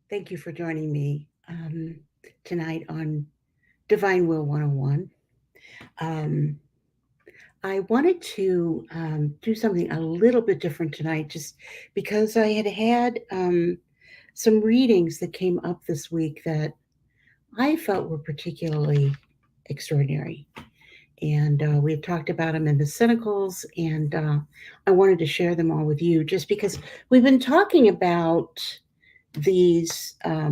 Thank you for joining me tonight on Divine Will 101. Um, I wanted to do something a little bit different tonight just because I had some readings that came up this week that I felt were particularly extraordinary. And we had talked about them in the Cynicles, and I wanted to share them all with you just because we've been talking about these uh,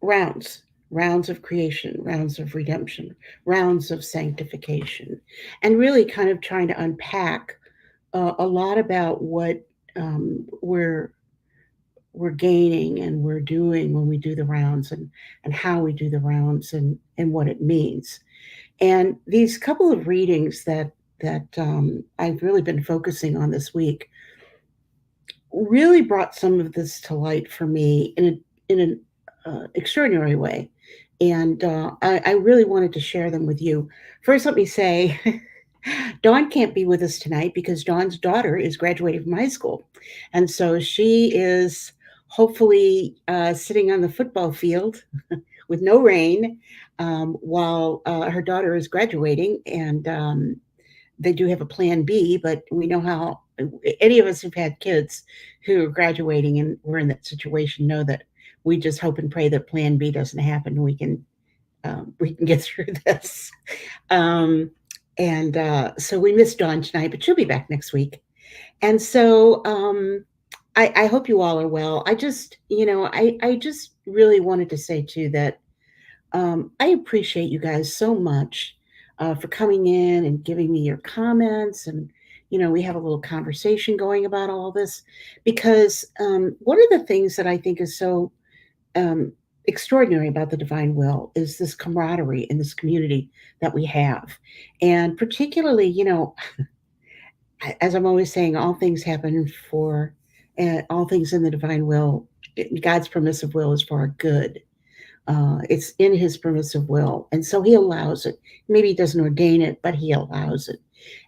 rounds rounds of creation, rounds of redemption, rounds of sanctification, and really kind of trying to unpack a lot about what we're gaining and we're doing when we do the rounds, and how we do the rounds, and what it means. And these couple of readings that I've really been focusing on this week really brought some of this to light for me in an extraordinary way, and I really wanted to share them with you. First, let me say, Dawn can't be with us tonight because Dawn's daughter is graduating from high school, and so she is hopefully sitting on the football field with no rain while her daughter is graduating, and they do have a plan B, but we know how any of us who've had kids who are graduating and we're in that situation know that we just hope and pray that plan B doesn't happen. We can get through this. Um, and so we missed Dawn tonight, but she'll be back next week. And so I hope you all are well. I just really wanted to say too that I appreciate you guys so much for coming in and giving me your comments. And, we have a little conversation going about all this because one of the things that I think is so um, extraordinary about the divine will is this camaraderie in this community that we have. And particularly, as I'm always saying, all things happen for all things in the divine will. God's permissive will is for our good. It's in his permissive will. And so he allows it. Maybe he doesn't ordain it, but he allows it.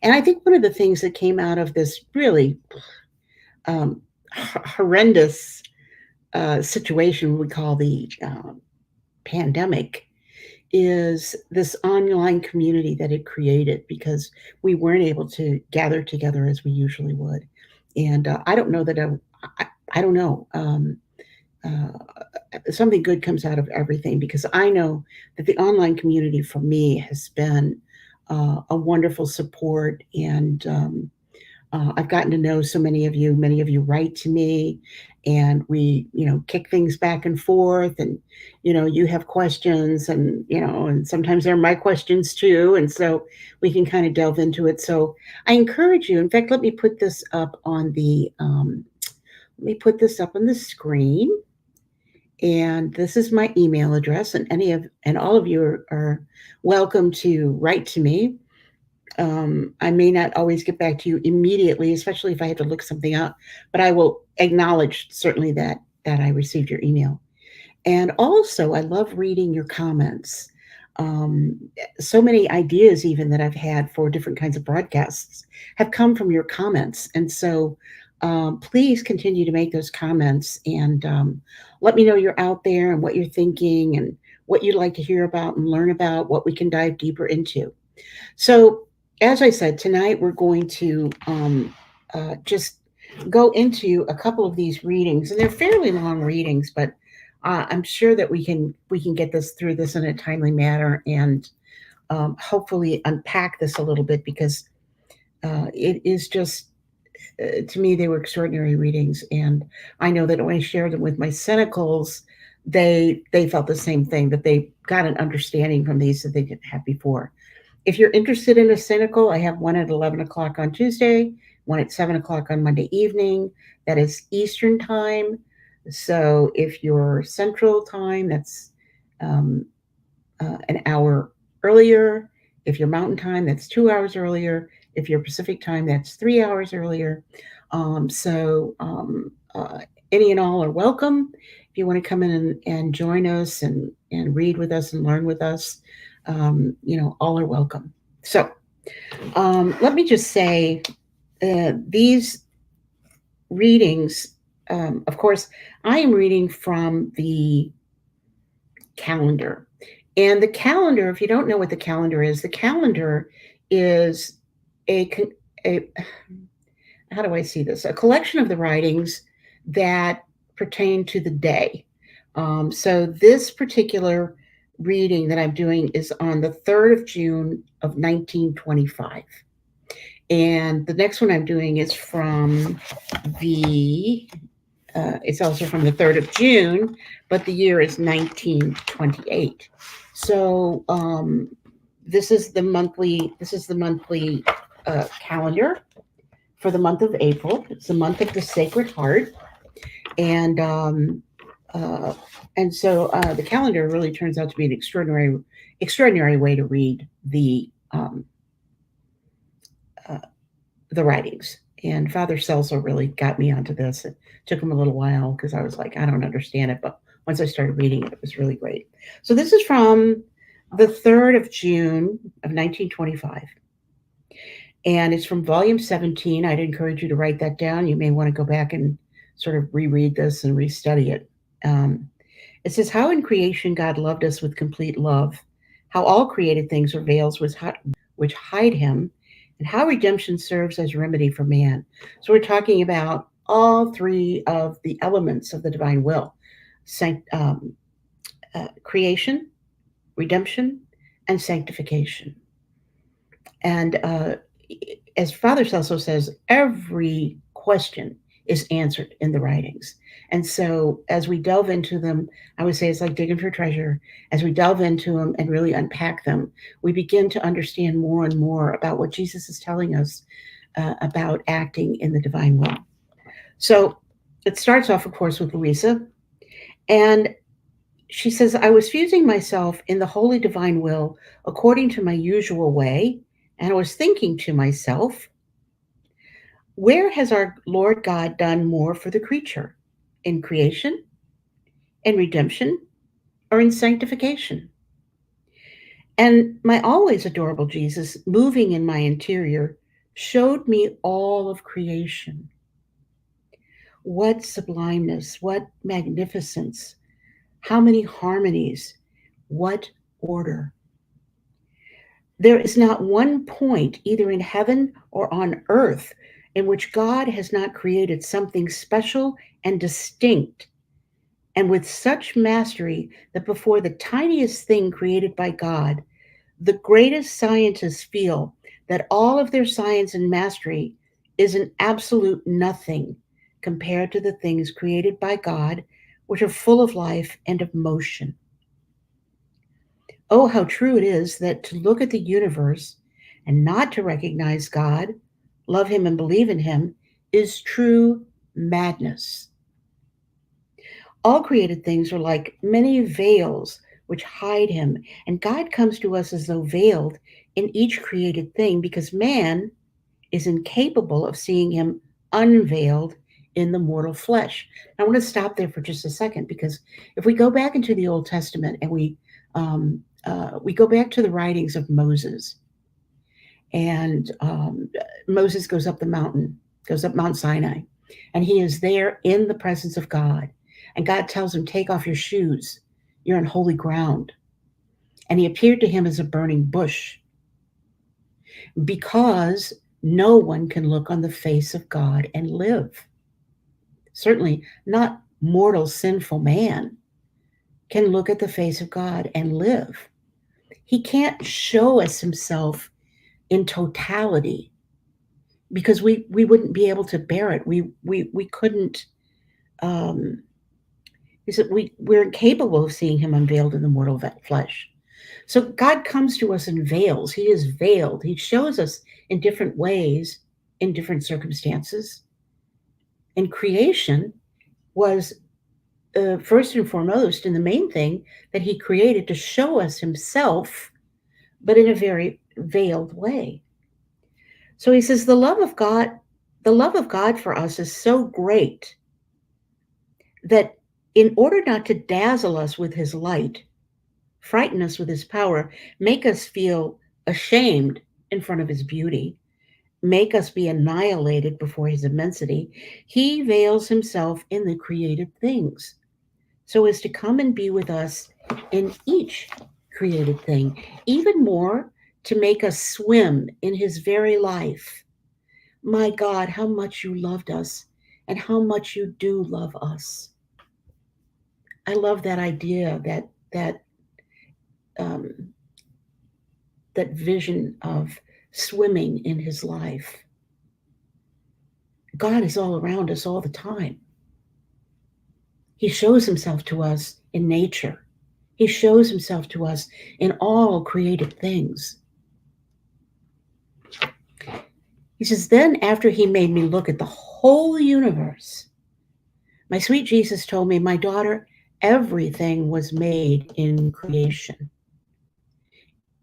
And I think one of the things that came out of this really horrendous situation we call the pandemic is this online community that it created because we weren't able to gather together as we usually would. And I don't know that I don't know. Something good comes out of everything because I know that the online community for me has been a wonderful support, and I've gotten to know so many of you. Many of you write to me, and we, kick things back and forth, and you have questions, and sometimes they're my questions too, and so we can kind of delve into it. So I encourage you. In fact, let me put this up on the screen, and this is my email address, and all of you are welcome to write to me. I may not always get back to you immediately, especially if I had to look something up, but I will acknowledge certainly that I received your email. And also, I love reading your comments. Um, so many ideas, even that I've had for different kinds of broadcasts, have come from your comments. And so, please continue to make those comments, and let me know you're out there and what you're thinking and what you'd like to hear about and learn about, what we can dive deeper into. So, as I said, tonight we're going to just go into a couple of these readings, and they're fairly long readings, but I'm sure that we can get this through this in a timely manner, and hopefully unpack this a little bit because it is just to me they were extraordinary readings, and I know that when I shared them with my cynicals, they felt the same thing, that they got an understanding from these that they didn't have before. If you're interested in a cynical, I have one at 11 o'clock on Tuesday, one at 7 o'clock on Monday evening. That is Eastern time. So if you're Central time, that's um, an hour earlier. If you're Mountain time, that's 2 hours earlier. If you're Pacific time, that's 3 hours earlier. So any and all are welcome. If you want to come in and join us and read with us and learn with us, all are welcome. So let me just say these readings, of course, I am reading from the calendar. And the calendar, if you don't know what the calendar is a, a how do I see this? A collection of the writings that pertain to the day. So this particular reading that I'm doing is on the 3rd of June of 1925. And the next one I'm doing is from it's also from the 3rd of June, but the year is 1928. So this is the monthly calendar for the month of April. It's the month of the Sacred Heart, and uh, the calendar really turns out to be an extraordinary way to read uh, the writings. And Father Celso really got me onto this. It took him a little while because I was like, I don't understand it, but once I started reading it, it was really great. So this is from the 3rd of June of 1925. And it's from volume 17. I'd encourage you to write that down. You may want to go back and sort of reread this and restudy it. It says, how in creation God loved us with complete love, how all created things are veils which hide him, and how redemption serves as remedy for man. So we're talking about all three of the elements of the divine will: creation, redemption, and sanctification. And as Father Celso says, every question is answered in the writings. And so as we delve into them, I would say it's like digging for treasure. As we delve into them and really unpack them, we begin to understand more and more about what Jesus is telling us about acting in the divine will. So it starts off, of course, with Louisa. And she says, I was fusing myself in the holy divine will according to my usual way. And I was thinking to myself, where has our Lord God done more for the creature? In creation, in redemption, or in sanctification? And my always adorable Jesus, moving in my interior, showed me all of creation. What sublimeness, what magnificence, how many harmonies, what order. There is not one point, either in heaven or on earth, in which God has not created something special and distinct, and with such mastery that before the tiniest thing created by God, the greatest scientists feel that all of their science and mastery is an absolute nothing compared to the things created by God, which are full of life and of motion. Oh, how true it is that to look at the universe and not to recognize God, love Him, and believe in Him is true madness. All created things are like many veils which hide Him, and God comes to us as though veiled in each created thing because man is incapable of seeing Him unveiled in the mortal flesh. I want to stop there for just a second because if we go back into the Old Testament and we go back to the writings of Moses, and Moses goes up the mountain, goes up Mount Sinai, and he is there in the presence of God. And God tells him, take off your shoes. You're on holy ground. And he appeared to him as a burning bush because no one can look on the face of God and live. Certainly not mortal, sinful man can look at the face of God and live. He can't show us himself in totality because we wouldn't be able to bear it. We couldn't. Is that we're incapable of seeing him unveiled in the mortal flesh. So God comes to us in veils. He is veiled. He shows us in different ways, in different circumstances. And creation was first and foremost, and the main thing that He created to show us Himself, but in a very veiled way. So He says, the love of God for us is so great that in order not to dazzle us with His light, frighten us with His power, make us feel ashamed in front of His beauty, make us be annihilated before his immensity, he veils himself in the created things so as to come and be with us in each created thing, even more to make us swim in his very life. My God, how much you loved us and how much you do love us. I love that idea, um, that vision of swimming in his life. God is all around us all the time. He shows himself to us in nature. He shows himself to us in all created things. He says, then after he made me look at the whole universe, my sweet Jesus told me, my daughter, everything was made in creation.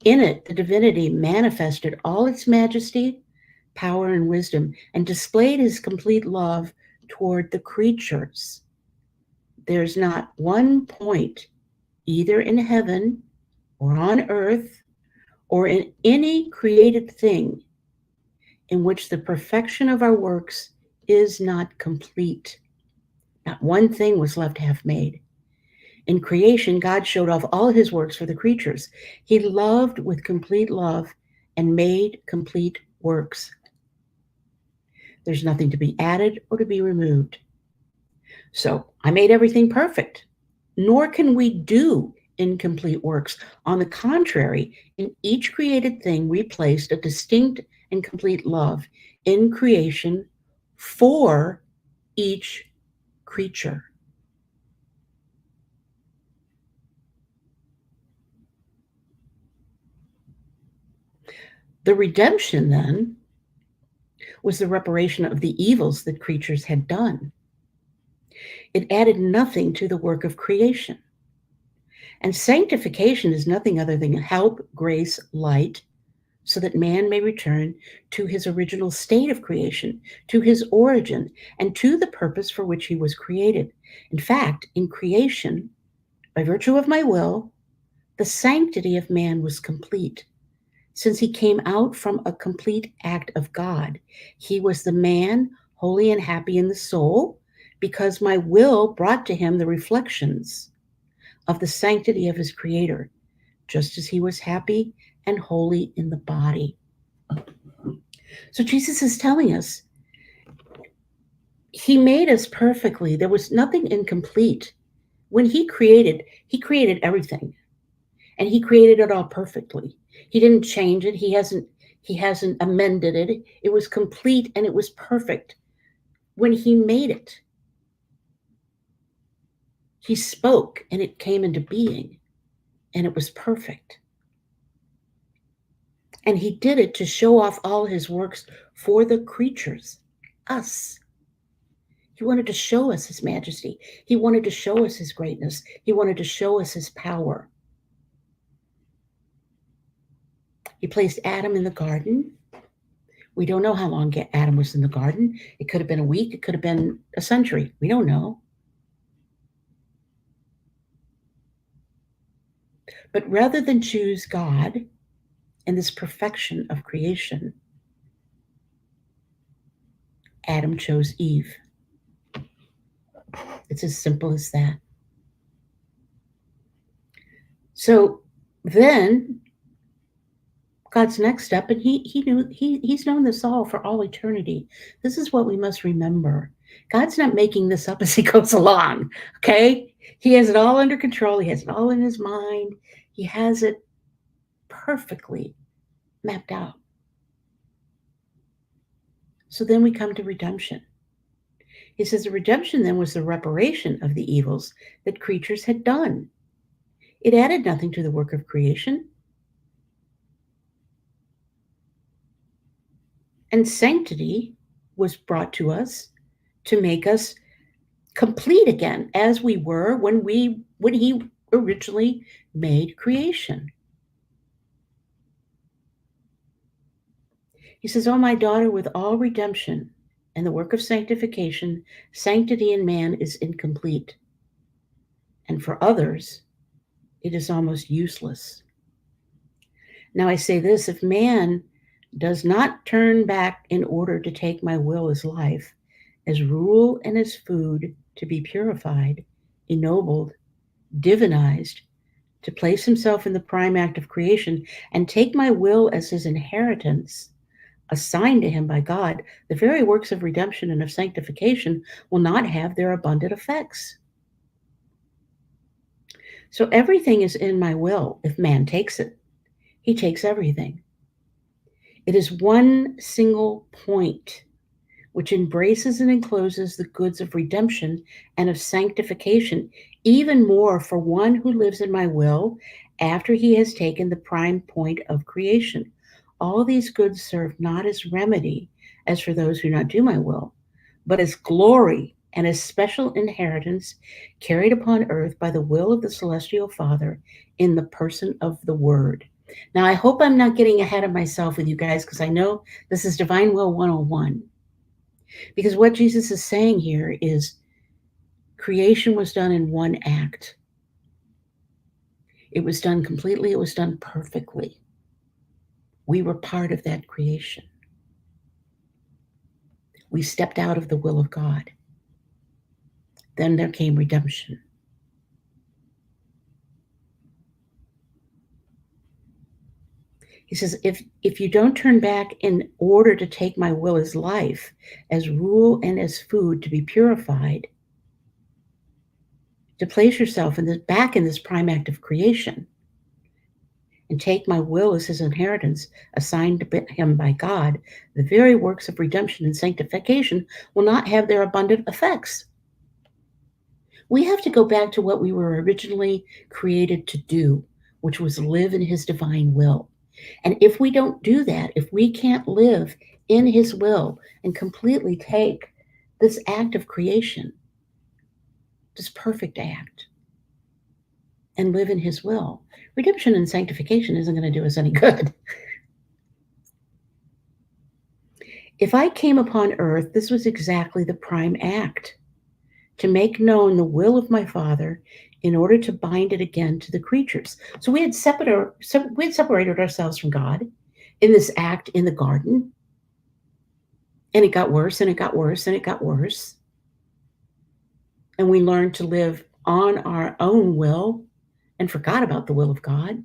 In it, the divinity manifested all its majesty, power, and wisdom, and displayed his complete love toward the creatures. There's not one point, either in heaven or on earth or in any created thing, in which the perfection of our works is not complete. Not one thing was left half made. In creation, God showed off all his works for the creatures. He loved with complete love and made complete works. There's nothing to be added or to be removed. So I made everything perfect, nor can we do incomplete works. On the contrary, in each created thing, we placed a distinct and complete love in creation for each creature. The redemption, then, was the reparation of the evils that creatures had done. It added nothing to the work of creation. And sanctification is nothing other than help, grace, light, so that man may return to his original state of creation, to his origin, and to the purpose for which he was created. In fact, in creation, by virtue of my will, the sanctity of man was complete. Since he came out from a complete act of God, he was the man holy and happy in the soul, because my will brought to him the reflections of the sanctity of his creator, just as he was happy and holy in the body. So Jesus is telling us he made us perfectly. There was nothing incomplete. When he created everything, and he created it all perfectly. He didn't change it. He hasn't amended it. It was complete and it was perfect. When he made it, he spoke and it came into being and it was perfect. And he did it to show off all his works for the creatures, us. He wanted to show us his majesty. He wanted to show us his greatness. He wanted to show us his power. He placed Adam in the garden. We don't know how long Adam was in the garden. It could have been a week. It could have been a century. We don't know. But rather than choose God and this perfection of creation, Adam chose Eve. It's as simple as that. So then God's next step, and he's known this all for all eternity. This is what we must remember. God's not making this up as he goes along, okay? He has it all under control. He has it all in his mind. He has it perfectly mapped out. So then we come to redemption. He says the redemption then was the reparation of the evils that creatures had done. It added nothing to the work of creation. And sanctity was brought to us to make us complete again as we were when he originally made creation. He says, "Oh, my daughter, with all redemption and the work of sanctification, sanctity in man is incomplete. And for others, it is almost useless." Now I say this, if man does not turn back in order to take my will as life, as rule and as food to be purified, ennobled, divinized, to place himself in the prime act of creation and take my will as his inheritance, assigned to him by God, the very works of redemption and of sanctification will not have their abundant effects. So everything is in my will if man takes it. He takes everything. It is one single point which embraces and encloses the goods of redemption and of sanctification, even more for one who lives in my will after he has taken the prime point of creation. All these goods serve not as remedy, as for those who not do my will, but as glory and as special inheritance carried upon earth by the will of the celestial Father in the person of the Word. Now, I hope I'm not getting ahead of myself with you guys because I know this is Divine Will 101. Because what Jesus is saying here is creation was done in one act. It was done completely, it was done perfectly. We were part of that creation. We stepped out of the will of God. Then there came redemption. He says, if you don't turn back in order to take my will as life, as rule and as food to be purified, to place yourself back in this prime act of creation, and take my will as his inheritance assigned to him by God, the very works of redemption and sanctification will not have their abundant effects. We have to go back to what we were originally created to do, which was live in his divine will. And if we don't do that, if we can't live in his will and completely take this act of creation, this perfect act, and live in his will, redemption and sanctification isn't going to do us any good. If I came upon earth, this was exactly the prime act, to make known the will of my Father in order to bind it again to the creatures. So we had separated ourselves from God in this act in the garden, and it got worse and it got worse and it got worse. And we learned to live on our own will and forgot about the will of God.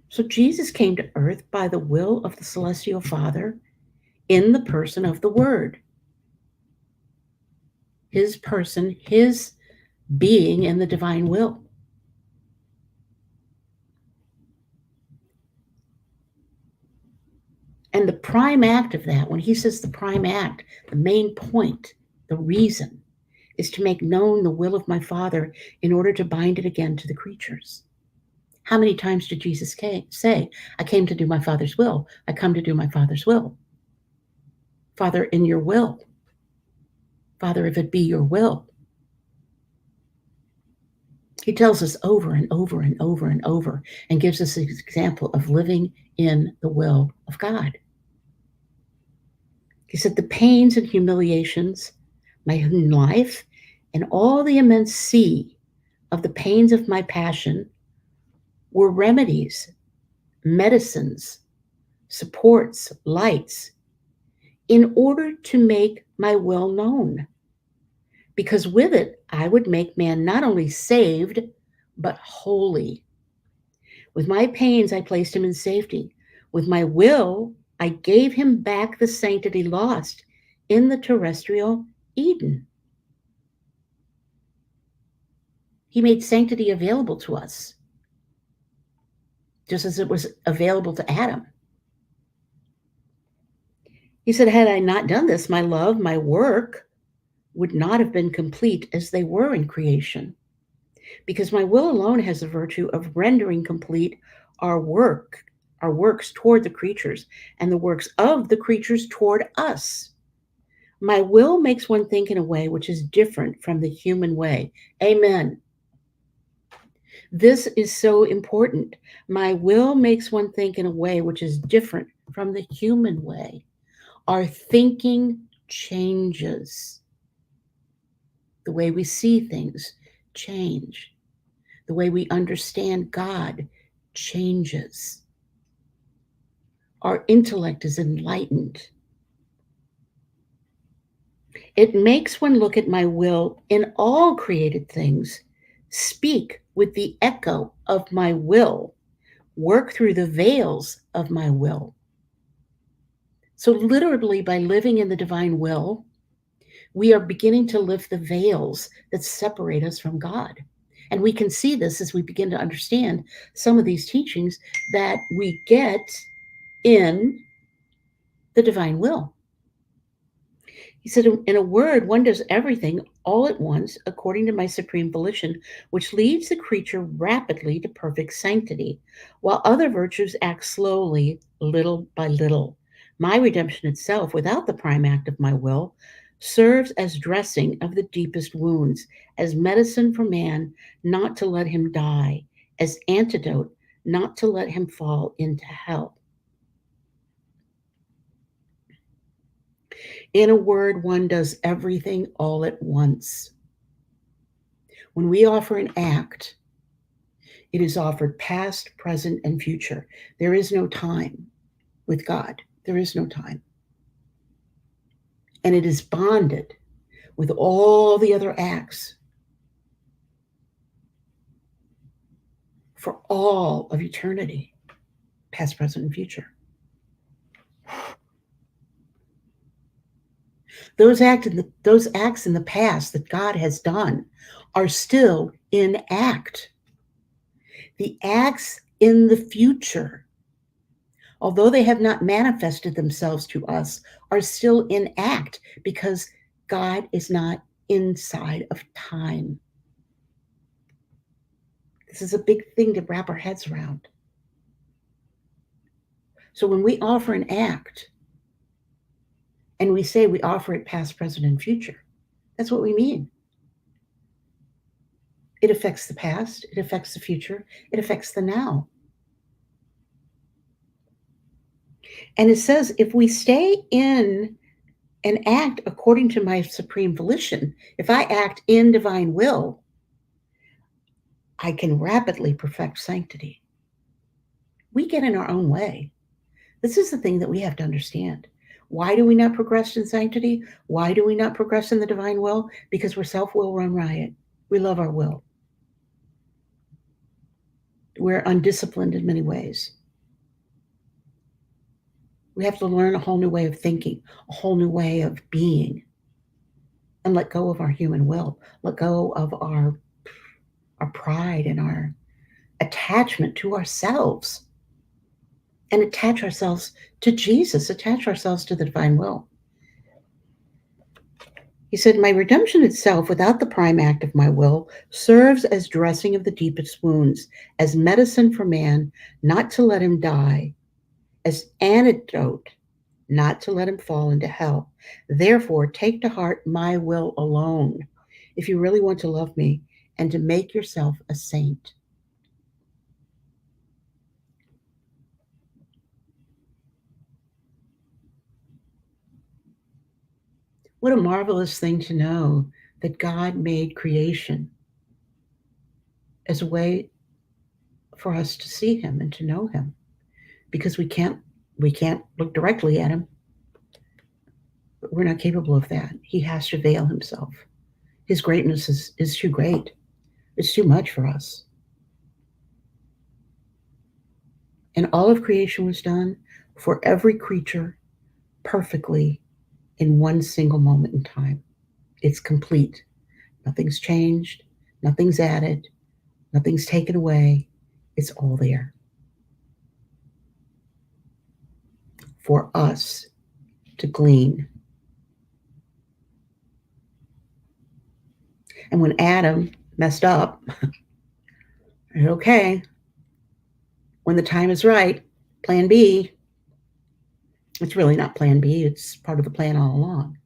So Jesus came to earth by the will of the celestial Father in the person of the Word. His person, his being in the divine will. And the prime act of that, when he says the prime act, the main point, the reason, is to make known the will of my Father in order to bind it again to the creatures. How many times did Jesus say, I came to do my Father's will? I come to do my Father's will. Father, in your will. Father, if it be your will. He tells us over and over and over and over and gives us an example of living in the will of God. He said, the pains and humiliations, my hidden life, and all the immense sea of the pains of my passion were remedies, medicines, supports, lights, in order to make my will known. Because with it, I would make man not only saved, but holy. With my pains, I placed him in safety. With my will, I gave him back the sanctity lost in the terrestrial Eden. He made sanctity available to us, just as it was available to Adam. He said, had I not done this, my love, my work would not have been complete as they were in creation, because my will alone has the virtue of rendering complete our works toward the creatures, and the works of the creatures toward us. My will makes one think in a way which is different from the human way. Amen. This is so important. My will makes one think in a way which is different from the human way. Our thinking changes. The way we see things change. The way we understand God changes. Our intellect is enlightened. It makes one look at my will in all created things, speak with the echo of my will, work through the veils of my will. So, literally, by living in the divine will, we are beginning to lift the veils that separate us from God. And we can see this as we begin to understand some of these teachings that we get in the divine will. He said, in a word, one does everything all at once according to my supreme volition, which leads the creature rapidly to perfect sanctity, while other virtues act slowly, little by little. My redemption itself, without the prime act of my will, serves as dressing of the deepest wounds, as medicine for man not to let him die, as antidote not to let him fall into hell. In a word, one does everything all at once. When we offer an act, it is offered past, present, and future. There is no time with God. There is no time. And it is bonded with all the other acts for all of eternity, past, present, and future. Those acts in the past that God has done are still in act. The acts in the future, although they have not manifested themselves to us, are still in act because God is not inside of time. This is a big thing to wrap our heads around. So when we offer an act and we say we offer it past, present, and future, that's what we mean. It affects the past, it affects the future, it affects the now. And it says if we stay in and act according to my supreme volition, if I act in divine will, I can rapidly perfect sanctity. We get in our own way. This is the thing that we have to understand. Why do we not progress in sanctity? Why do we not progress in the divine will? Because we're self-will run riot. We love our will. We're undisciplined in many ways. We have to learn a whole new way of thinking, a whole new way of being, and let go of our human will, let go of our pride and our attachment to ourselves, and attach ourselves to Jesus, attach ourselves to the divine will. He said, my redemption itself, without the prime act of my will, serves as dressing of the deepest wounds, as medicine for man, not to let him die, as antidote, not to let him fall into hell. Therefore, take to heart my will alone, if you really want to love me and to make yourself a saint. What a marvelous thing to know that God made creation as a way for us to see him and to know him, because we can't look directly at him. We're not capable of that. He has to veil himself. His greatness is too great. It's too much for us. And all of creation was done for every creature perfectly in one single moment in time. It's complete. Nothing's changed. Nothing's added. Nothing's taken away. It's all there for us to glean. And when Adam messed up, okay, when the time is right, plan B. It's really not plan B, it's part of the plan all along.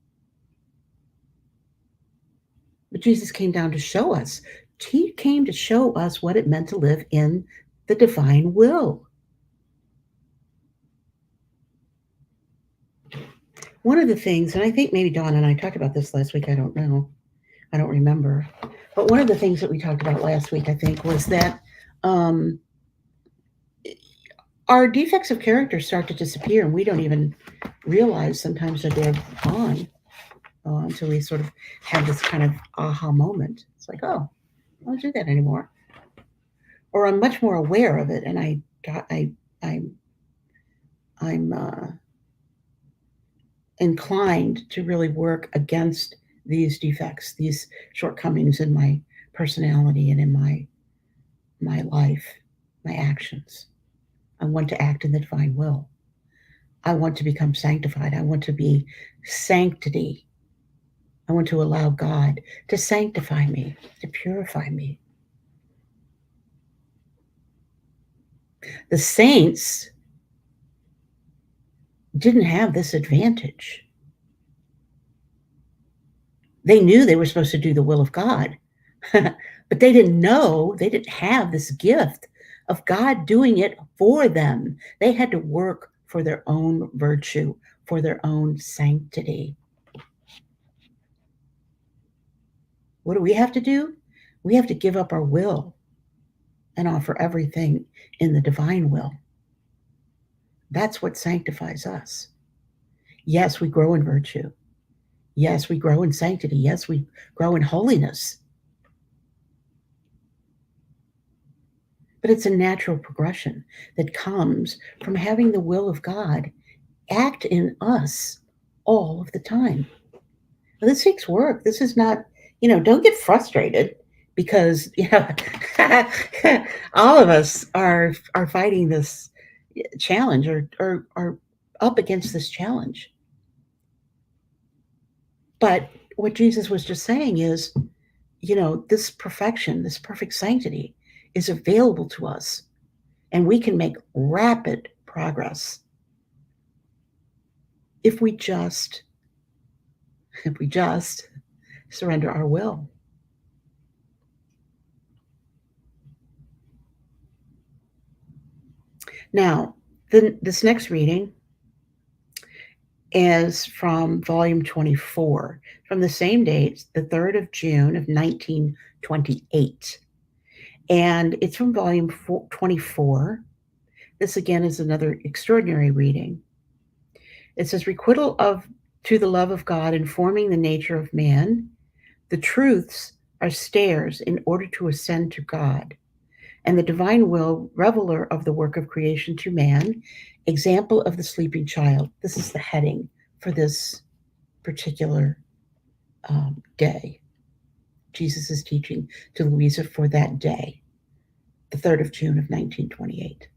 But Jesus came down to show us. He came to show us what it meant to live in the divine will. One of the things, and I think maybe Dawn and I talked about this last week, I don't know, I don't remember. But one of the things that we talked about last week, I think, was that our defects of character start to disappear, and we don't even realize sometimes that they're gone until we sort of have this kind of aha moment. It's like, oh, I don't do that anymore, or I'm much more aware of it, and I I'm I'm inclined to really work against these defects, these shortcomings in my personality and in my life, my actions. I want to act in the divine will. I want to become sanctified. I want to be sanctity. I want to allow God to sanctify me, to purify me. The saints didn't have this advantage. They knew they were supposed to do the will of God, but they didn't know, they didn't have this gift of God doing it for them. They had to work for their own virtue, for their own sanctity. What do we have to do? We have to give up our will and offer everything in the divine will. That's what sanctifies us. Yes, we grow in virtue. Yes, we grow in sanctity. Yes, we grow in holiness. But it's a natural progression that comes from having the will of God act in us all of the time. Now, this takes work. This is not, don't get frustrated because, all of us are fighting this challenge or are up against this challenge. But what Jesus was just saying is, this perfection, this perfect sanctity is available to us, and we can make rapid progress if we just surrender our will. Now, this next reading is from volume 24, from the same date, the 3rd of June of 1928. And it's from volume 24. This again is another extraordinary reading. It says, requital to the love of God informing the nature of man. The truths are stairs in order to ascend to God. And the divine will, reveler of the work of creation to man, example of the sleeping child. This is the heading for this particular day. Jesus is teaching to Louisa for that day, the 3rd of June of 1928.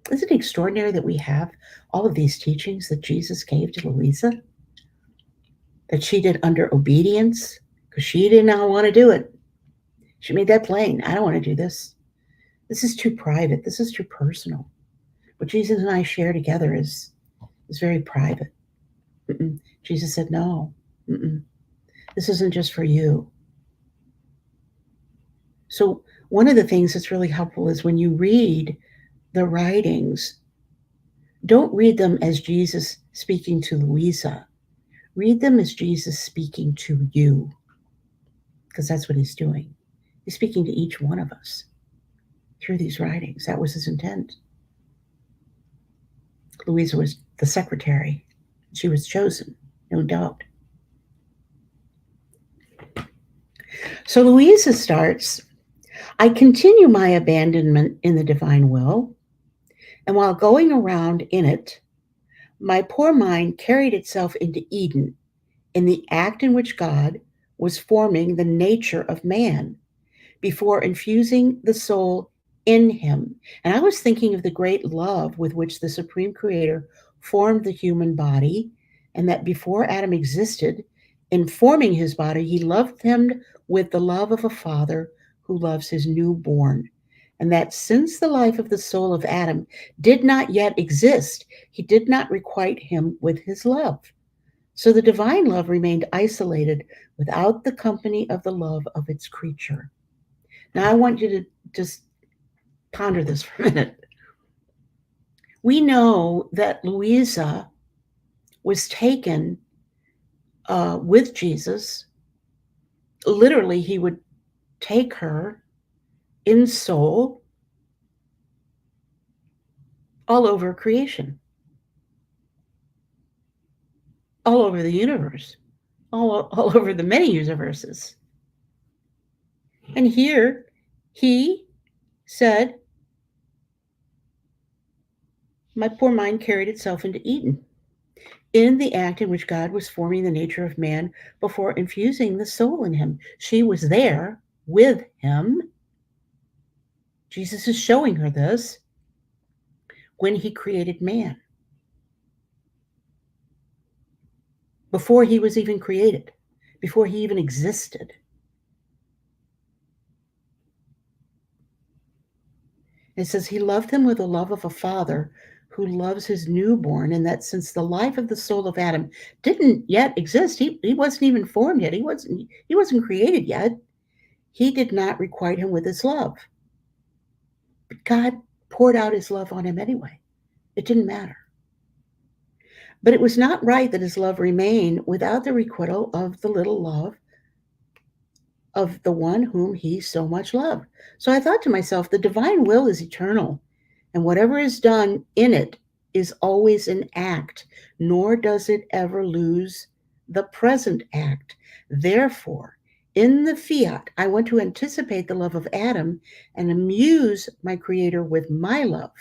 Isn't it extraordinary that we have all of these teachings that Jesus gave to Louisa? That she did under obedience, because she did not want to do it. She made that plain. I don't want to do this. This is too private. This is too personal. What Jesus and I share together is very private. Jesus said, no, this isn't just for you. So one of the things that's really helpful is when you read the writings, don't read them as Jesus speaking to Louisa. Read them as Jesus speaking to you, because that's what he's doing. He's speaking to each one of us through these writings. That was his intent. Louisa was the secretary. She was chosen, no doubt. So Louisa starts, I continue my abandonment in the divine will, and while going around in it, my poor mind carried itself into Eden in the act in which God was forming the nature of man before infusing the soul in him. And I was thinking of the great love with which the Supreme Creator formed the human body, and that before Adam existed, in forming his body, he loved him with the love of a father who loves his newborn. And that since the life of the soul of Adam did not yet exist, he did not requite him with his love. So the divine love remained isolated without the company of the love of its creature. Now, I want you to just ponder this for a minute. We know that Louisa was taken with Jesus. Literally, he would take her in soul all over creation, all over the universe, all over the many universes. And here he said, my poor mind carried itself into Eden, in the act in which God was forming the nature of man before infusing the soul in him. She was there with him. Jesus is showing her this when he created man, before he was even created, before he even existed. It says he loved him with the love of a father who loves his newborn, and that since the life of the soul of Adam didn't yet exist, he wasn't even formed yet, he wasn't created yet, he did not requite him with his love. But God poured out his love on him anyway. It didn't matter. But it was not right that his love remain without the requital of the little love of the one whom he so much loved. So I thought to myself, the divine will is eternal, and whatever is done in it is always an act, nor does it ever lose the present act. Therefore, in the fiat, I want to anticipate the love of Adam and amuse my Creator with my love.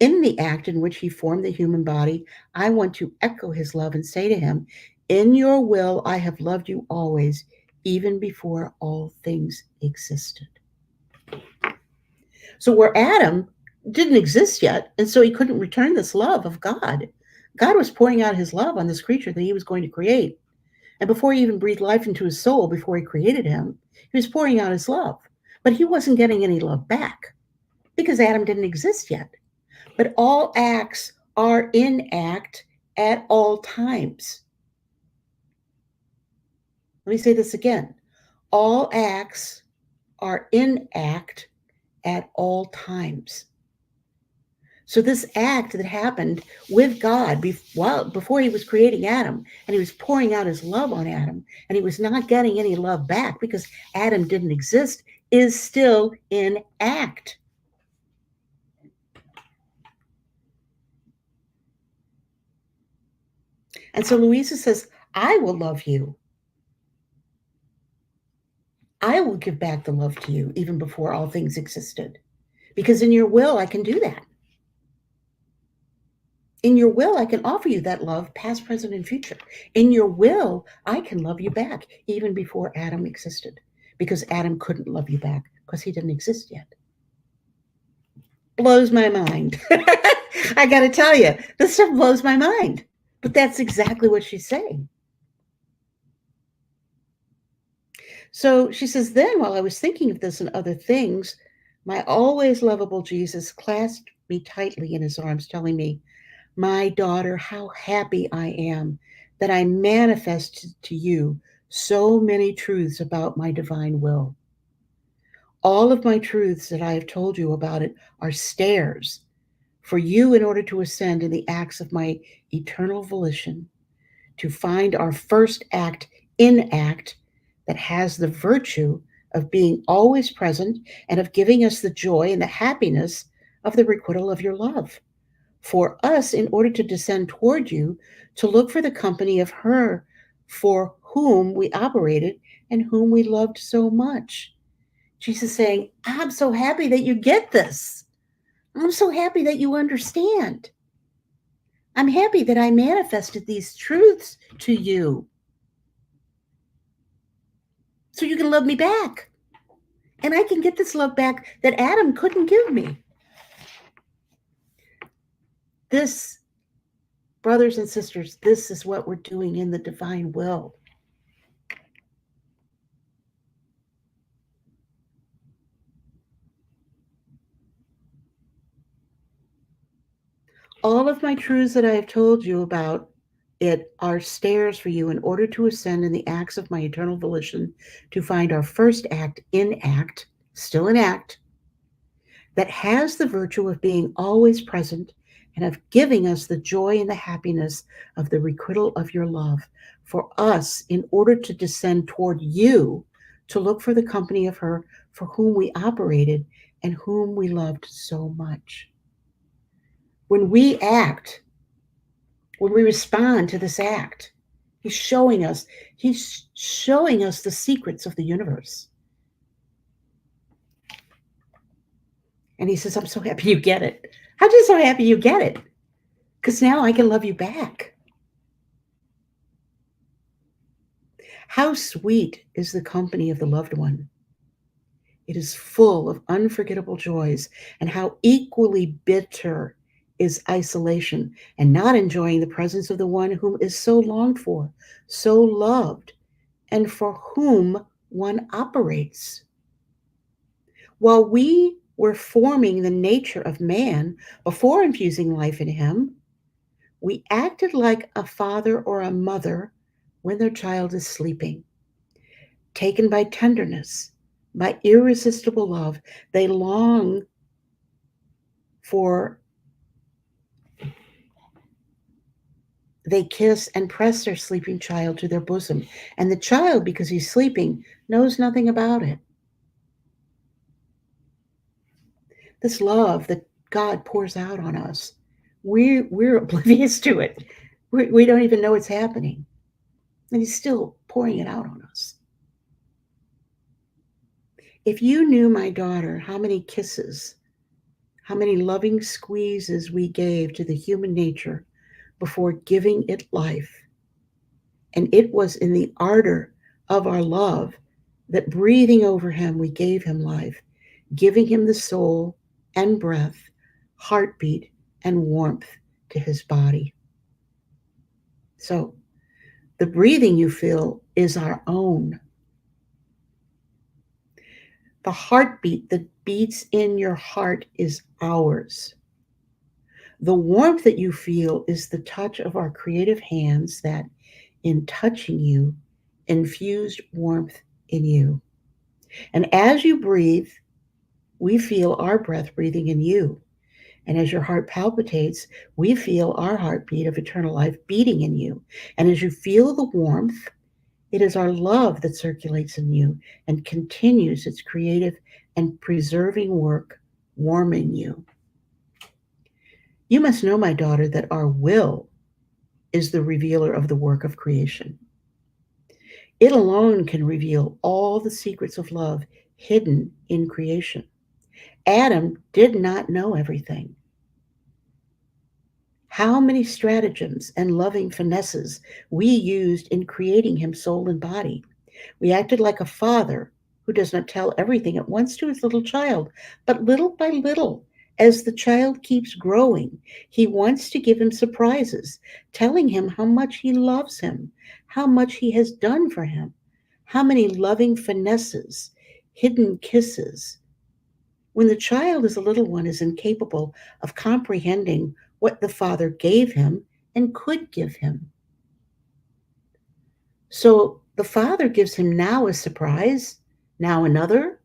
In the act in which he formed the human body, I want to echo his love and say to him, in your will, I have loved you always, even before all things existed. So, where Adam didn't exist yet, and so he couldn't return this love of God, God was pouring out his love on this creature that he was going to create. And before he even breathed life into his soul, before he created him, he was pouring out his love. But he wasn't getting any love back because Adam didn't exist yet. But all acts are in act at all times. Let me say this again. All acts are in act at all times. So this act that happened with God before he was creating Adam, and he was pouring out his love on Adam, and he was not getting any love back because Adam didn't exist, is still in act. And so Louisa says, I will love you. I will give back the love to you even before all things existed. Because in your will, I can do that. In your will, I can offer you that love, past, present, and future. In your will, I can love you back even before Adam existed. Because Adam couldn't love you back because he didn't exist yet. Blows my mind. I got to tell you, this stuff blows my mind. But that's exactly what she's saying. So she says, then while I was thinking of this and other things, my always lovable Jesus clasped me tightly in his arms, telling me, my daughter, how happy I am that I manifested to you so many truths about my divine will. All of my truths that I have told you about it are stairs for you in order to ascend in the acts of my eternal volition, to find our first act in act that has the virtue of being always present and of giving us the joy and the happiness of the requital of your love. For us, in order to descend toward you, to look for the company of her for whom we operated and whom we loved so much. Jesus saying, I'm so happy that you get this. I'm so happy that you understand. I'm happy that I manifested these truths to you so you can love me back. And I can get this love back that Adam couldn't give me. This, brothers and sisters, this is what we're doing in the divine will. All of my truths that I have told you about it are stairs for you in order to ascend in the acts of my eternal volition to find our first act in act, still in act, that has the virtue of being always present and of giving us the joy and the happiness of the requital of your love for us in order to descend toward you to look for the company of her for whom we operated and whom we loved so much. When we act, when we respond to this act, he's showing us, he's showing us the secrets of the universe. And he says, I'm so happy you get it. I'm just so happy you get it. Because now I can love you back. How sweet is the company of the loved one. It is full of unforgettable joys, and how equally bitter is isolation and not enjoying the presence of the one whom is so longed for, so loved, and for whom one operates. While we were forming the nature of man before infusing life in him, we acted like a father or a mother when their child is sleeping. Taken by tenderness, by irresistible love, they long for, they kiss and press their sleeping child to their bosom. And the child, because he's sleeping, knows nothing about it. This love that God pours out on us, we're oblivious to it. We don't even know it's happening. And he's still pouring it out on us. If you knew, my daughter, how many kisses, how many loving squeezes we gave to the human nature before giving it life, and it was in the ardor of our love that breathing over him, we gave him life, giving him the soul and breath, heartbeat, and warmth to his body. So the breathing you feel is our own. The heartbeat that beats in your heart is ours. The warmth that you feel is the touch of our creative hands that, in touching you, infused warmth in you. And as you breathe, we feel our breath breathing in you. And as your heart palpitates, we feel our heartbeat of eternal life beating in you. And as you feel the warmth, it is our love that circulates in you and continues its creative and preserving work, warming you. You must know, my daughter, that our will is the revealer of the work of creation. It alone can reveal all the secrets of love hidden in creation. Adam did not know everything. How many stratagems and loving finesses we used in creating him soul and body. We acted like a father who does not tell everything at once to his little child, but little by little, as the child keeps growing, he wants to give him surprises, telling him how much he loves him, how much he has done for him, how many loving finesses, hidden kisses. When the child as a little one is incapable of comprehending what the father gave him and could give him. So the father gives him now a surprise, now another,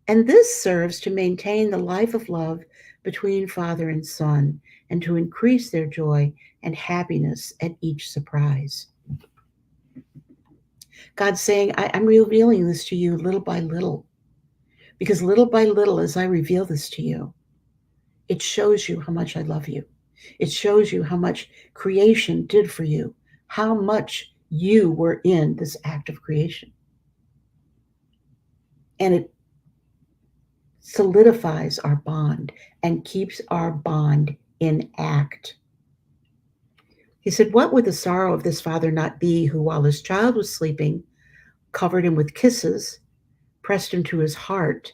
and this serves to maintain the life of love between father and son and to increase their joy and happiness at each surprise. God's saying, I'm revealing this to you little by little, because little by little, as I reveal this to you, it shows you how much I love you. It shows you how much creation did for you, how much you were in this act of creation. And it solidifies our bond and keeps our bond in act. He said, what would the sorrow of this father not be who, while his child was sleeping, covered him with kisses, pressed him to his heart,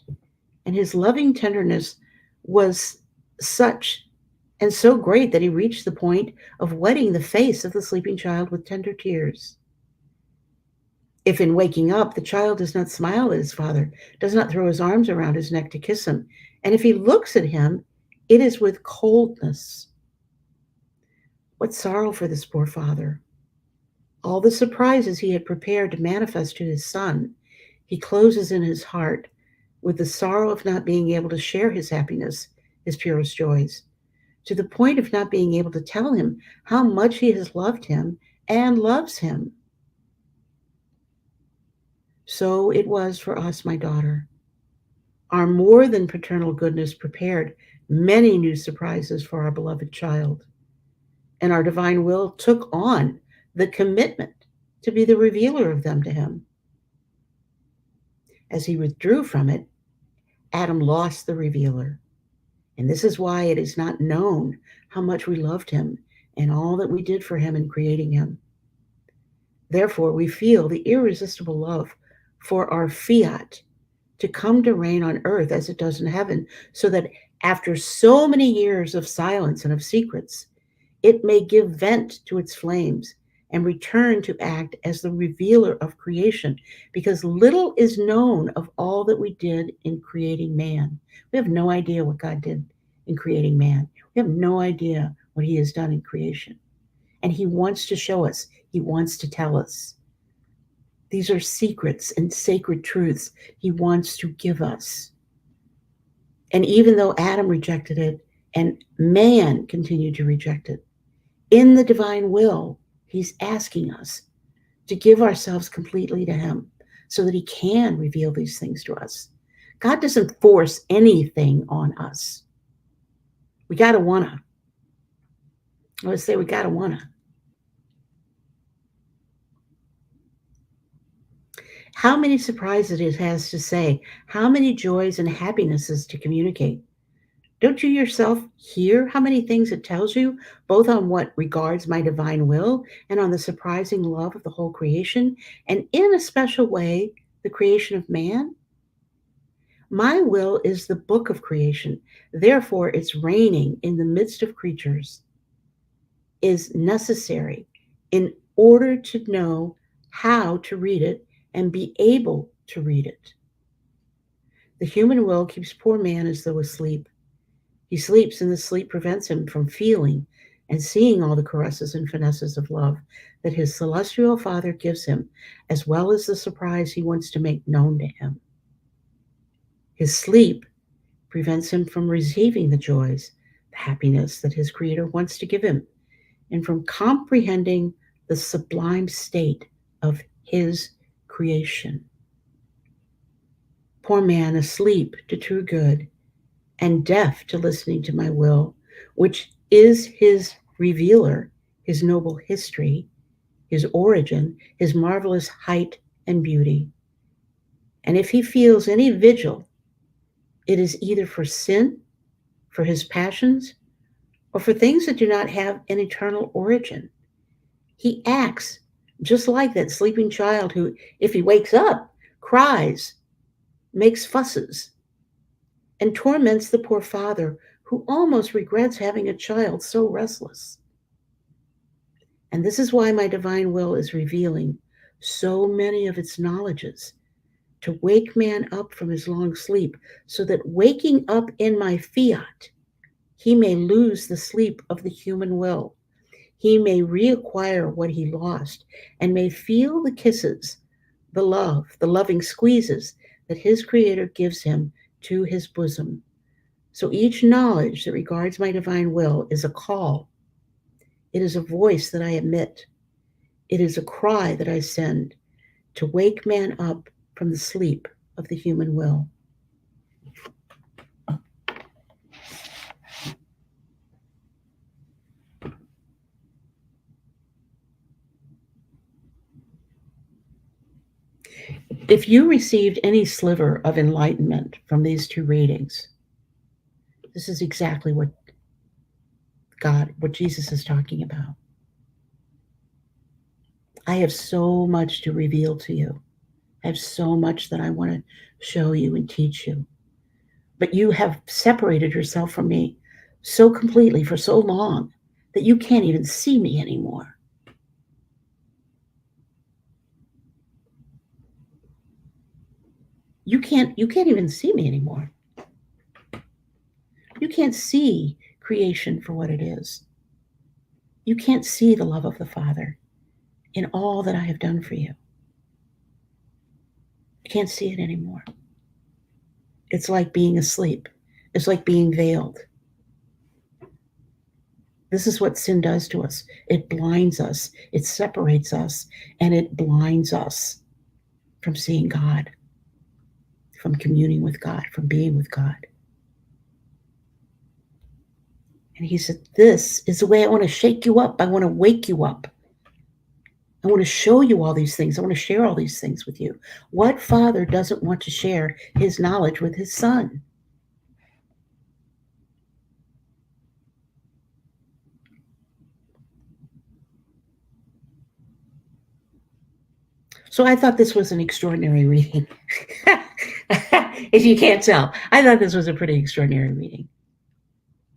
and his loving tenderness was such and so great that he reached the point of wetting the face of the sleeping child with tender tears. If in waking up the child does not smile at his father, does not throw his arms around his neck to kiss him, and if he looks at him, it is with coldness. What sorrow for this poor father. All the surprises he had prepared to manifest to his son, he closes in his heart with the sorrow of not being able to share his happiness, his purest joys, to the point of not being able to tell him how much he has loved him and loves him. So it was for us, my daughter. Our more than paternal goodness prepared many new surprises for our beloved child, and our divine will took on the commitment to be the revealer of them to him. As he withdrew from it, Adam lost the revealer. And this is why it is not known how much we loved him and all that we did for him in creating him. Therefore, we feel the irresistible love for our Fiat to come to reign on earth as it does in heaven, so that after so many years of silence and of secrets, it may give vent to its flames and return to act as the revealer of creation, because little is known of all that we did in creating man. We have no idea what God did in creating man. We have no idea what he has done in creation. And he wants to show us, he wants to tell us. These are secrets and sacred truths he wants to give us. And even though Adam rejected it and man continued to reject it, in the divine will, he's asking us to give ourselves completely to him so that he can reveal these things to us. God doesn't force anything on us. We gotta wanna. I would say we gotta wanna. How many surprises it has to say, how many joys and happinesses to communicate. Don't you yourself hear how many things it tells you, both on what regards my divine will and on the surprising love of the whole creation, and in a special way, the creation of man? My will is the book of creation, therefore, its reigning in the midst of creatures is necessary in order to know how to read it and be able to read it. The human will keeps poor man as though asleep. He sleeps, and the sleep prevents him from feeling and seeing all the caresses and finesses of love that his celestial Father gives him, as well as the surprise he wants to make known to him. His sleep prevents him from receiving the joys, the happiness that his Creator wants to give him, and from comprehending the sublime state of his creation. Poor man, asleep to true good and deaf to listening to my will, which is his revealer, his noble history, his origin, his marvelous height and beauty. And if he feels any vigil, it is either for sin, for his passions, or for things that do not have an eternal origin. He acts just like that sleeping child who, if he wakes up, cries, makes fusses, and torments the poor father who almost regrets having a child so restless. And this is why my divine will is revealing so many of its knowledges to wake man up from his long sleep, so that waking up in my Fiat, he may lose the sleep of the human will. He may reacquire what he lost and may feel the kisses, the love, the loving squeezes that his Creator gives him to his bosom. So each knowledge that regards my divine will is a call. It is a voice that I emit. It is a cry that I send to wake man up from the sleep of the human will. If you received any sliver of enlightenment from these two readings, this is exactly what Jesus is talking about. I have so much to reveal to you. I have so much that I want to show you and teach you. But you have separated yourself from me so completely for so long that you can't even see me anymore. You can't even see me anymore. You can't see creation for what it is. You can't see the love of the Father in all that I have done for you. You can't see it anymore. It's like being asleep. It's like being veiled. This is what sin does to us. It blinds us, it separates us, and it blinds us from seeing God, from communing with God, from being with God. And he said, this is the way I want to shake you up. I want to wake you up. I want to show you all these things. I want to share all these things with you. What father doesn't want to share his knowledge with his son? So I thought this was an extraordinary reading. If you can't tell, I thought this was a pretty extraordinary reading.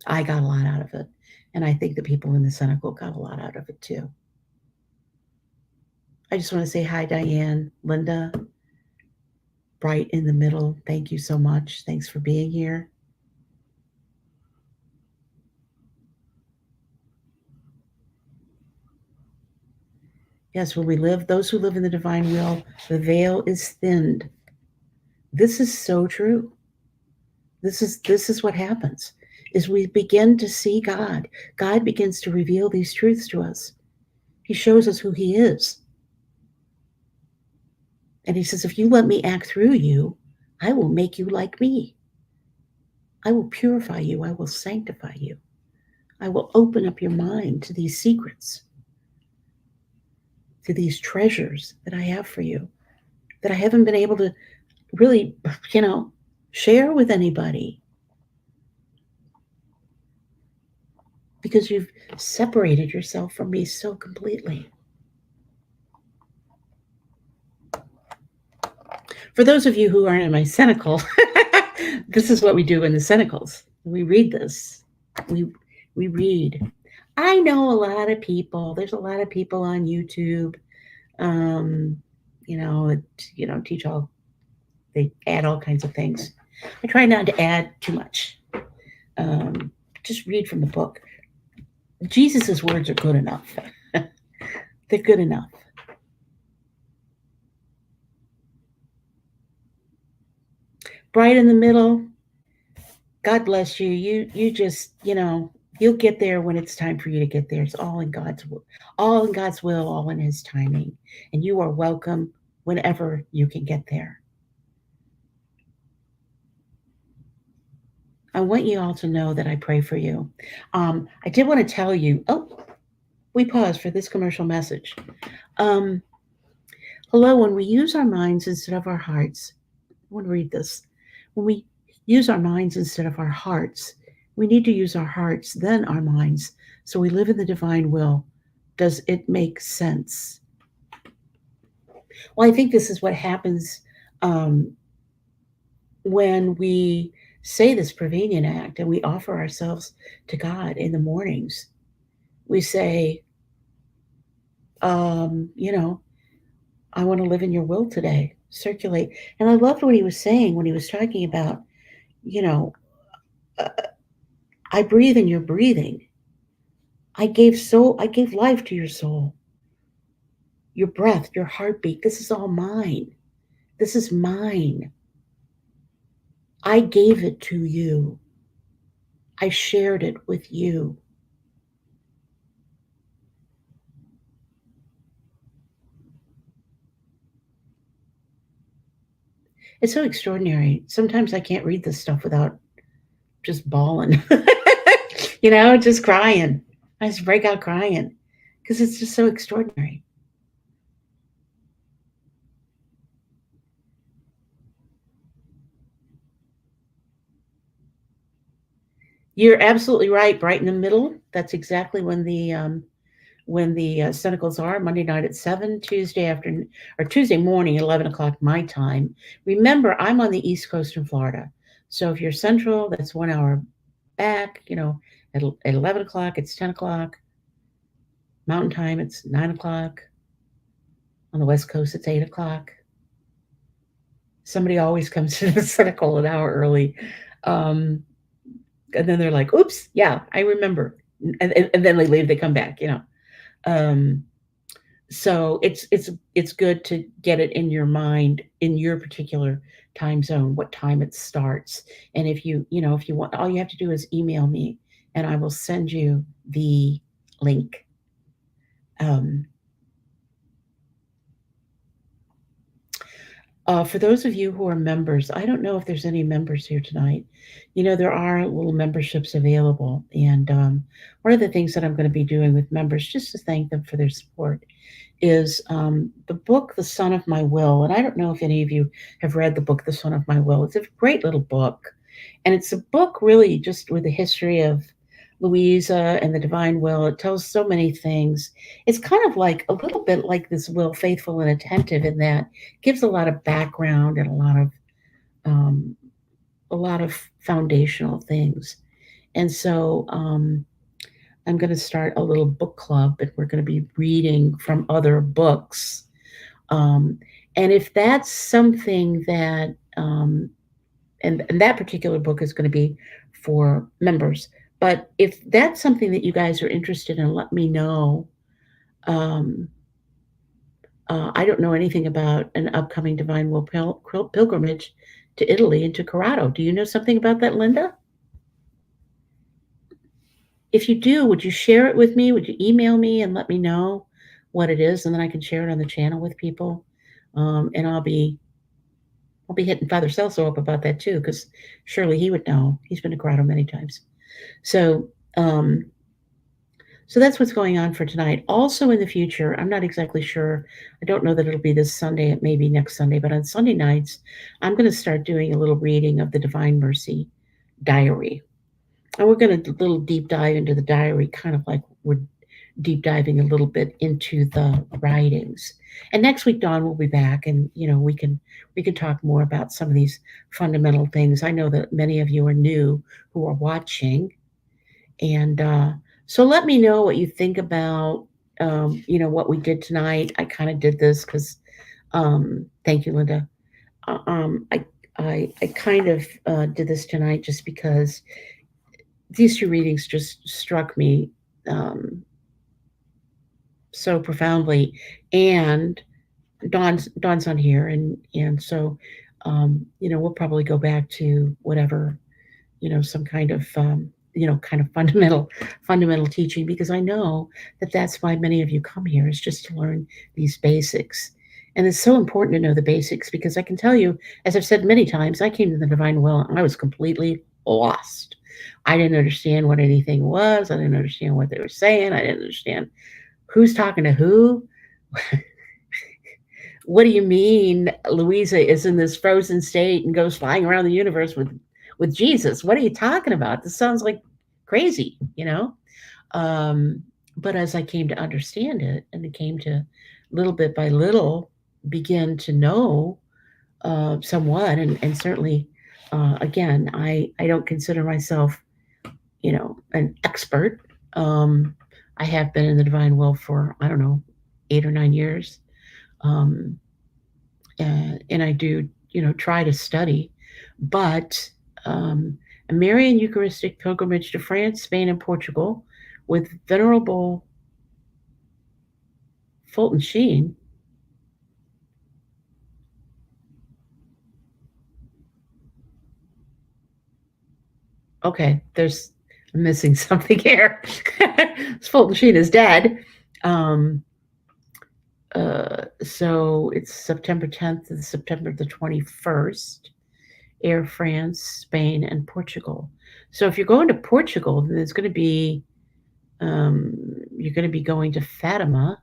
I got a lot out of it. And I think the people in the CENACLE got a lot out of it too. I just want to say hi, Diane, Linda, Bright in the middle. Thank you so much. Thanks for being here. Yes, when we live, those who live in the divine will, the veil is thinned. This is so true. This is what happens. Is we begin to see God. God begins to reveal these truths to us. He shows us who he is. And he says, if you let me act through you, I will make you like me. I will purify you. I will sanctify you. I will open up your mind to these secrets, to these treasures that I have for you, that I haven't been able to really, share with anybody because you've separated yourself from me so completely. For those of you who aren't in my CENACLE, this is what we do in the CENACLEs. We read this. We read. I know a lot of people. There's a lot of people on YouTube. Teach all. They add all kinds of things. I try not to add too much. Just read from the book. Jesus's words are good enough. They're good enough. Bright in the middle. God bless you. You just, you'll get there when it's time for you to get there. It's all in God's will, all in God's will, all in his timing. And you are welcome whenever you can get there. I want you all to know that I pray for you. I did want to tell you, we paused for this commercial message. Hello, when we use our minds instead of our hearts, I want to read this. When we use our minds instead of our hearts, we need to use our hearts, then our minds, so we live in the divine will. Does it make sense? Well, I think this is what happens when we say this Prevenient Act and we offer ourselves to God in the mornings. We say, I want to live in your will today. Circulate. And I loved what he was saying when he was talking about, I breathe and you're breathing. I gave life to your soul. Your breath, your heartbeat, this is all mine. This is mine. I gave it to you. I shared it with you. It's so extraordinary. Sometimes I can't read this stuff without just bawling, just crying. I just break out crying because it's just so extraordinary. You're absolutely right. Right in the middle. That's exactly when the CENACLEs are Monday night at 7, Tuesday afternoon or Tuesday morning at 11 o'clock my time. Remember, I'm on the East Coast in Florida. So if you're central, that's 1 hour back, at 11 o'clock, it's 10 o'clock. Mountain time, it's 9 o'clock. On the West Coast, it's 8 o'clock. Somebody always comes to the CENACLE an hour early. And then they're like, oops, yeah, I remember. And then they leave, they come back, So it's good to get it in your mind in your particular time zone, what time it starts. And if you want, all you have to do is email me and I will send you the link. For those of you who are members, I don't know if there's any members here tonight. You know, there are little memberships available. And one of the things that I'm going to be doing with members, just to thank them for their support, is the book, The Son of My Will. And I don't know if any of you have read the book, The Son of My Will. It's a great little book. And it's a book really just with the history of Louisa and the divine will. It tells so many things. It's kind of like a little bit like this will, faithful and attentive, in that it gives a lot of background and um, a lot of foundational things. And so I'm going to start a little book club, and we're going to be reading from other books. Um, and if that's something that, and that particular book is going to be for members, but if that's something that you guys are interested in, let me know. Um, I don't know anything about an upcoming Divine Will pilgrimage to Italy and to Corrado. Do you know something about that, Linda? If you do, would you share it with me? Would you email me and let me know what it is, and then I can share it on the channel with people? And I'll be hitting Father Celso up about that too, because surely he would know. He's been to Grotto many times. So, um, so that's what's going on for tonight. Also in the future, I'm not exactly sure. I don't know that it'll be this Sunday. It may be next Sunday, but on Sunday nights, I'm going to start doing a little reading of the Divine Mercy Diary. And we're going to do a little deep dive into the diary, kind of like we're deep diving a little bit into the writings. And next week, Dawn will be back, and we can talk more about some of these fundamental things. I know that many of you are new who are watching, and so let me know what you think about what we did tonight. I kind of did this because thank you, Linda. Uh, um, I I kind of did this tonight just because these two readings just struck me so profoundly, and Dawn's on here, and so we'll probably go back to whatever, some kind of kind of fundamental teaching, because I know that that's why many of you come here, is just to learn these basics. And it's so important to know the basics, because I can tell you, as I've said many times, I came to the divine will and I was completely lost. I didn't understand what anything was. I didn't understand what they were saying. I didn't understand who's talking to who. What do you mean Louisa is in this frozen state and goes flying around the universe with Jesus? What are you talking about? This sounds like crazy, Um, but as I came to understand it, and it came to little bit by little begin to know somewhat, and certainly, again, I don't consider myself, an expert. I have been in the divine will for, I don't know, 8 or 9 years. Um, and I do, try to study, but a Marian Eucharistic pilgrimage to France, Spain, and Portugal with Venerable Fulton Sheen. Okay, I'm missing something here. Fulton Sheen is dead. So it's September 10th to September the 21st. Air France, Spain, and Portugal. So if you're going to Portugal, then it's going to be you're going to be going to Fatima.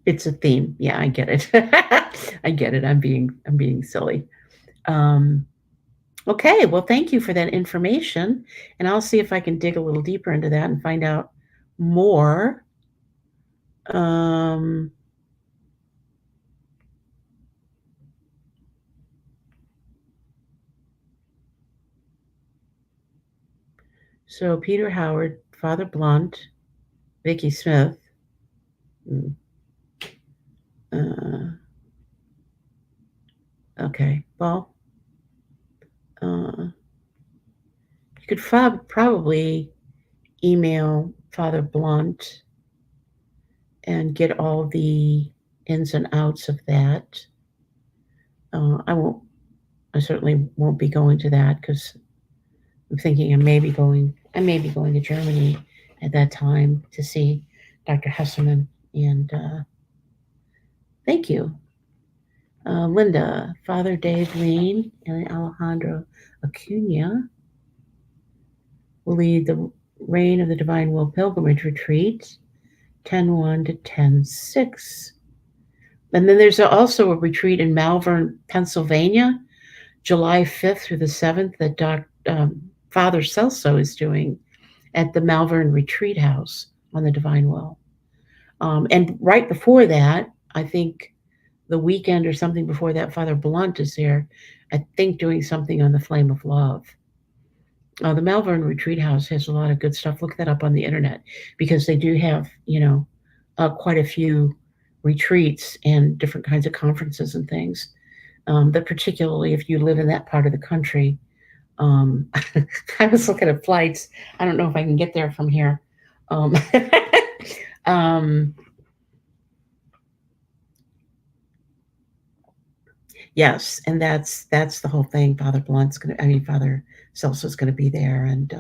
It's a theme. Yeah, I get it. I get it. I'm being silly. Okay, well, thank you for that information, and I'll see if I can dig a little deeper into that and find out more. So Peter Howard, Father Blunt, Vicky Smith. Okay, well, you could probably email Father Blunt and get all the ins and outs of that. I certainly won't be going to that, because I'm thinking I may be going to Germany at that time to see Dr. Hesserman. And thank you. Linda, Father Dave Lean, and Alejandro Acuna will lead the Reign of the Divine Will Pilgrimage Retreat, 10/1 to 10/6. And then there's also a retreat in Malvern, Pennsylvania, July 5th through the 7th that Father Celso is doing at the Malvern Retreat House on the Divine Will. And right before that, I think the weekend or something before that, Father Blunt is there, I think doing something on the Flame of Love. The Malvern Retreat House has a lot of good stuff. Look that up on the internet because they do have, quite a few retreats and different kinds of conferences and things. That particularly if you live in that part of the country, I was looking at flights. I don't know if I can get there from here. Um, yes, and that's the whole thing. Father Celso's gonna be there, and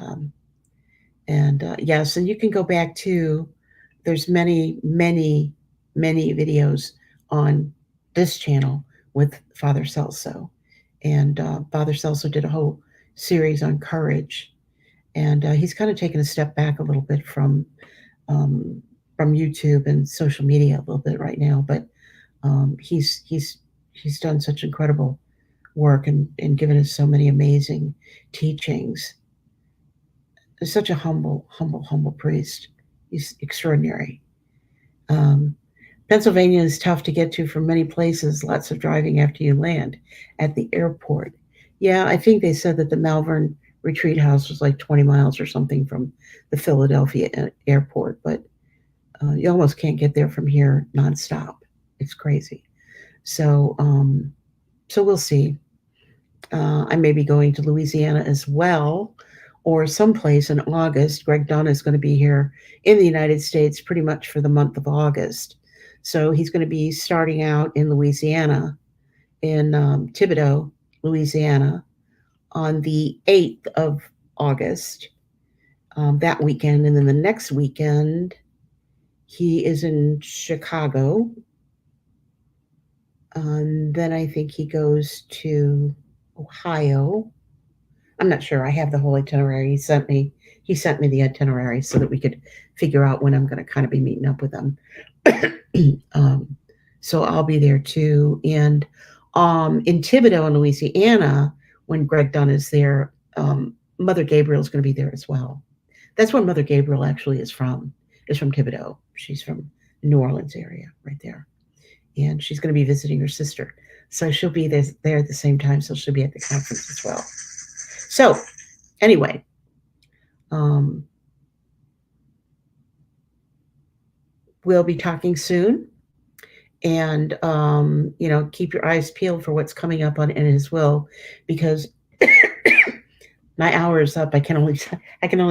yes, and you can go back to. There's many videos on this channel with Father Celso, and Father Celso did a whole series on courage, and he's kind of taken a step back a little bit um, from YouTube and social media a little bit right now, but he's done such incredible work and given us so many amazing teachings. He's such a humble priest. He's extraordinary. Um, Pennsylvania is tough to get to from many places, lots of driving after you land at the airport. Yeah, I think they said that the Malvern Retreat House was like 20 miles or something from the Philadelphia airport, but you almost can't get there from here nonstop. It's crazy. So, so we'll see. I may be going to Louisiana as well, or someplace in August. Greg Dunn is going to be here in the United States pretty much for the month of August. So he's going to be starting out in Louisiana, in Thibodaux, Louisiana, on the 8th of August, that weekend. And then the next weekend, he is in Chicago. Then I think he goes to Ohio. I'm not sure. I have the whole itinerary. He sent me the itinerary so that we could figure out when I'm going to kind of be meeting up with them. So I'll be there too. And in Thibodaux in Louisiana, when Greg Dunn is there, Mother Gabriel is going to be there as well. That's where Mother Gabriel actually is from Thibodaux. She's from the New Orleans area right there. And she's going to be visiting her sister. So she'll be there at the same time. So she'll be at the conference as well. So anyway, we'll be talking soon. And, keep your eyes peeled for what's coming up on In His Will, because my hour is up. I can only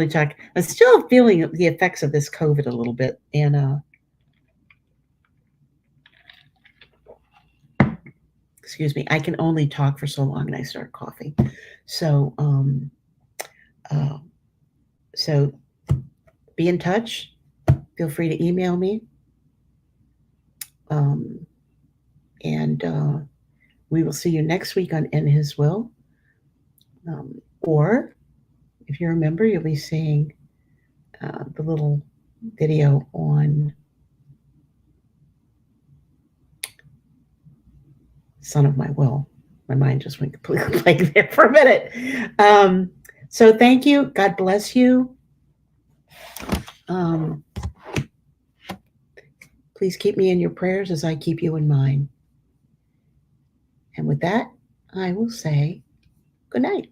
talk. I'm still feeling the effects of this COVID a little bit. And, excuse me, I can only talk for so long and I start coughing. So, so be in touch. Feel free to email me. And we will see you next week on In His Will. Or if you remember, you'll be seeing the little video on Son of My Will. My mind just went completely blank there for a minute. So thank you. God bless you. Please keep me in your prayers as I keep you in mine. And with that, I will say good night.